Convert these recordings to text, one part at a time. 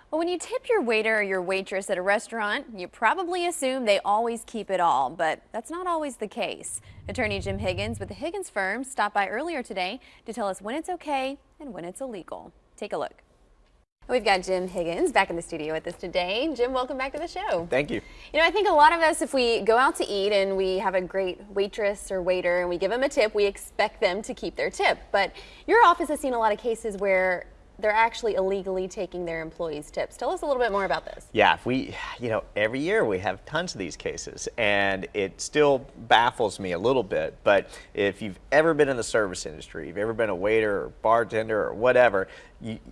Well, when you tip your waiter or your waitress at a restaurant, you probably assume they always keep it all, but that's not always the case. Attorney Jim Higgins with the Higgins Firm stopped by earlier today to tell us when it's okay and when it's illegal. Take a look. We've got Jim Higgins back in the studio with us today. Jim, welcome back to the show. Thank you. You know, I think a lot of us, if we go out to eat and we have a great waitress or waiter and we give them a tip, we expect them to keep their tip. But your office has seen a lot of cases where they're actually illegally taking their employees' tips. Tell us a little bit more about this. Yeah, every year we have tons of these cases, and it still baffles me a little bit. But if you've ever been in the service industry, you've ever been a waiter or bartender or whatever,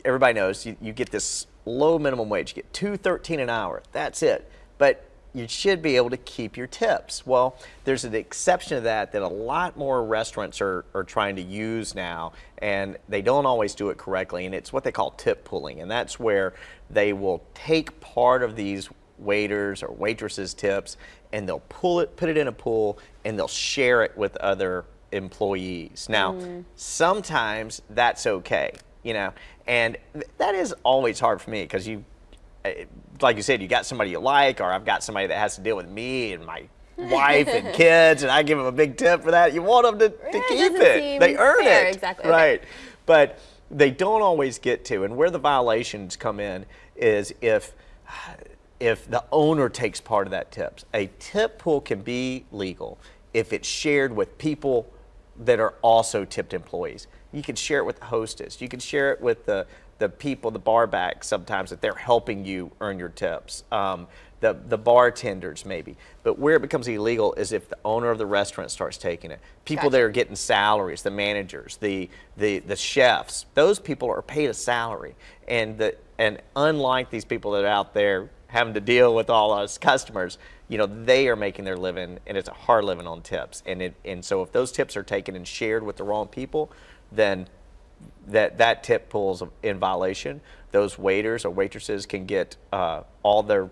everybody knows you get this low minimum wage. You get $2.13 an hour. That's it. But you should be able to keep your tips. Well, there's an exception to that a lot more restaurants are trying to use now, and they don't always do it correctly, and it's what they call tip pooling, and that's where they will take part of these waiters or waitresses' tips and they'll put it in a pool, and they'll share it with other employees. Now, sometimes that's okay, and that is always hard for me because like you said, you got somebody you like, or I've got somebody that has to deal with me and my wife and kids, and I give them a big tip for that. You want them to keep it. They earn it. Exactly. Right. Okay. But they don't always get to. And where the violations come in is if the owner takes part of that tip. A tip pool can be legal if it's shared with people that are also tipped employees. You can share it with the hostess. You can share it with the people, the bar backs sometimes, that they're helping you earn your tips. The bartenders maybe. But where it becomes illegal is if the owner of the restaurant starts taking it. People that are getting salaries, the managers, the chefs, those people are paid a salary. And unlike these people that are out there having to deal with all us customers, they are making their living, and it's a hard living on tips. And so if those tips are taken and shared with the wrong people, then that tip pool's in violation. Those waiters or waitresses can get all their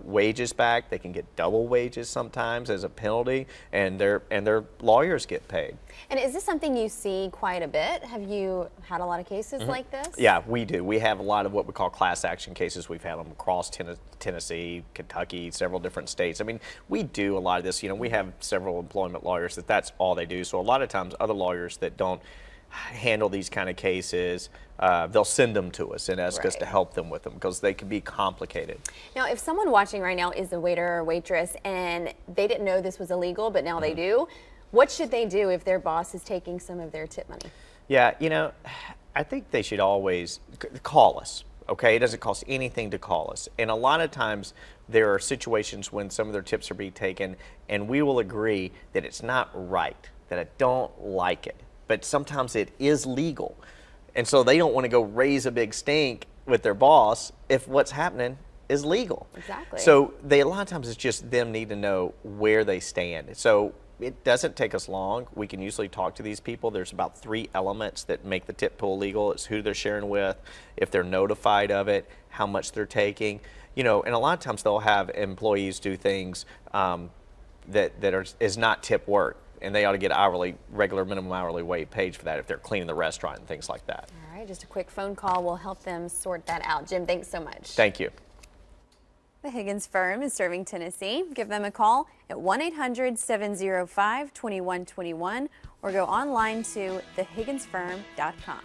wages back. They can get double wages sometimes as a penalty, and their lawyers get paid. And is this something you see quite a bit? Have you had a lot of cases like this? Yeah, we do. We have a lot of what we call class action cases. We've had them across Tennessee, Kentucky, several different states. I mean, we do a lot of this. We have several employment lawyers that's all they do. So a lot of times other lawyers that don't handle these kind of cases, they'll send them to us and ask us to help them with them because they can be complicated. Now, if someone watching right now is a waiter or waitress and they didn't know this was illegal, but now they do, what should they do if their boss is taking some of their tip money? Yeah, I think they should always call us. Okay, it doesn't cost anything to call us. And a lot of times there are situations when some of their tips are being taken, and we will agree that it's not right, that I don't like it. But sometimes it is legal. And so they don't want to go raise a big stink with their boss if what's happening is legal. Exactly. So a lot of times it's just them need to know where they stand. So it doesn't take us long. We can usually talk to these people. There's about 3 elements that make the tip pool legal. It's who they're sharing with, if they're notified of it, how much they're taking. And a lot of times they'll have employees do things that is not tip work. And they ought to get regular minimum hourly wage paid for that if they're cleaning the restaurant and things like that. All right, just a quick phone call will help them sort that out. Jim, thanks so much. Thank you. The Higgins Firm is serving Tennessee. Give them a call at 1-800-705-2121 or go online to thehigginsfirm.com.